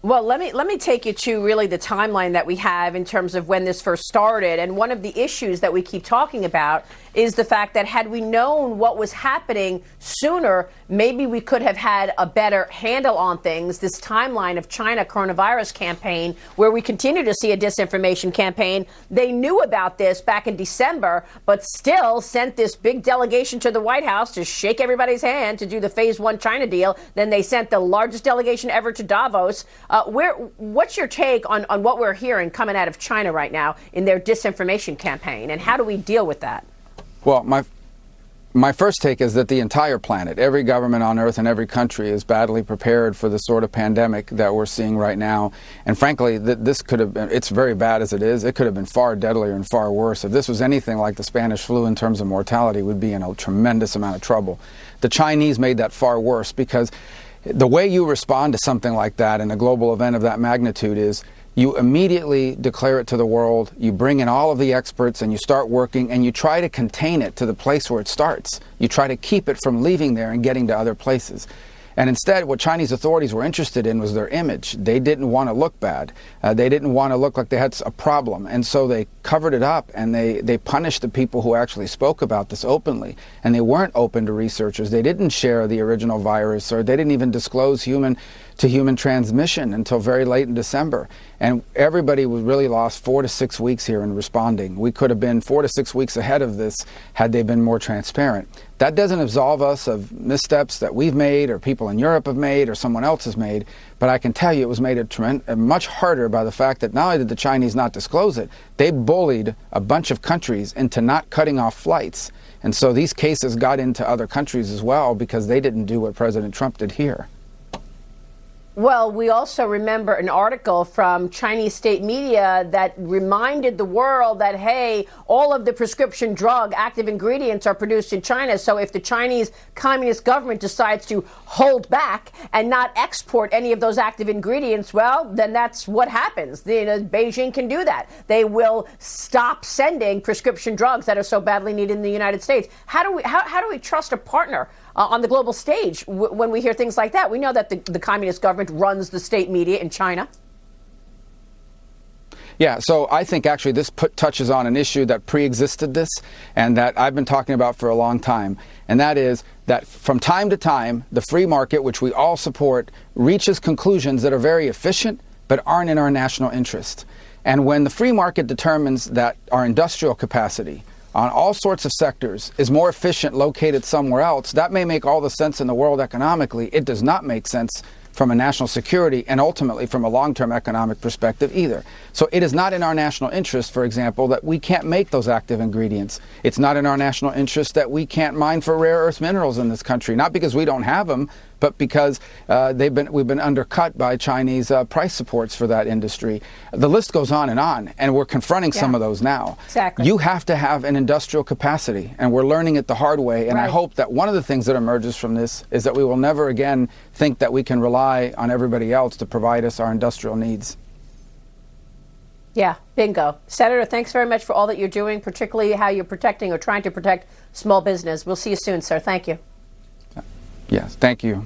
Well, let me take you to really the timeline that we have in terms of when this first started. And one of the issues that we keep talking about is the fact that had we known what was happening sooner, maybe we could have had a better handle on things. This timeline of China coronavirus campaign, where we continue to see a disinformation campaign. They knew about this back in December, but still sent this big delegation to the White House to shake everybody's hand to do the phase 1 China deal. Then they sent the largest delegation ever to Davos. What's your take on what we're hearing coming out of China right now in their disinformation campaign, and how do we deal with that? Well, my first take is that the entire planet, every government on earth and every country is badly prepared for the sort of pandemic that we're seeing right now. And frankly, this could have been, it's very bad as it is. It could have been far deadlier and far worse. If this was anything like the Spanish flu in terms of mortality, we'd be in a tremendous amount of trouble. The Chinese made that far worse because the way you respond to something like that in a global event of that magnitude is you immediately declare it to the world, you bring in all of the experts and you start working and you try to contain it to the place where it starts. You try to keep it from leaving there and getting to other places. And instead, what Chinese authorities were interested in was their image. They didn't want to look bad. They didn't want to look like they had a problem. And so they covered it up and they punished the people who actually spoke about this openly. And they weren't open to researchers. They didn't share the original virus, or they didn't even disclose human-to-human transmission until very late in December. And everybody was really lost 4 to 6 weeks here in responding. We could have been 4 to 6 weeks ahead of this had they been more transparent. That doesn't absolve us of missteps that we've made or people in Europe have made or someone else has made, but I can tell you it was made much harder by the fact that not only did the Chinese not disclose it, they bullied a bunch of countries into not cutting off flights. And so these cases got into other countries as well because they didn't do what President Trump did here. Well, we also remember an article from Chinese state media that reminded the world that, hey, all of the prescription drug active ingredients are produced in China. So if the Chinese Communist government decides to hold back and not export any of those active ingredients, well, then that's what happens. Beijing can do that. They will stop sending prescription drugs that are so badly needed in the United States. How do we trust a partner on the global stage when we hear things like that? We know that the Communist government runs the state media in China. Yeah, so I think actually this touches on an issue that pre-existed this and that I've been talking about for a long time. And that is that from time to time, the free market, which we all support, reaches conclusions that are very efficient but aren't in our national interest. And when the free market determines that our industrial capacity on all sorts of sectors is more efficient located somewhere else, that may make all the sense in the world economically. It does not make sense from a national security and ultimately from a long-term economic perspective either. So it is not in our national interest, for example, that we can't make those active ingredients. It's not in our national interest that we can't mine for rare earth minerals in this country, not because we don't have them, but because we've been undercut by Chinese price supports for that industry. The list goes on, and we're confronting some of those now. Exactly. You have to have an industrial capacity, and we're learning it the hard way. And I hope that one of the things that emerges from this is that we will never again think that we can rely on everybody else to provide us our industrial needs. Yeah, bingo. Senator, thanks very much for all that you're doing, particularly how you're protecting or trying to protect small business. We'll see you soon, sir. Thank you. Yes, thank you.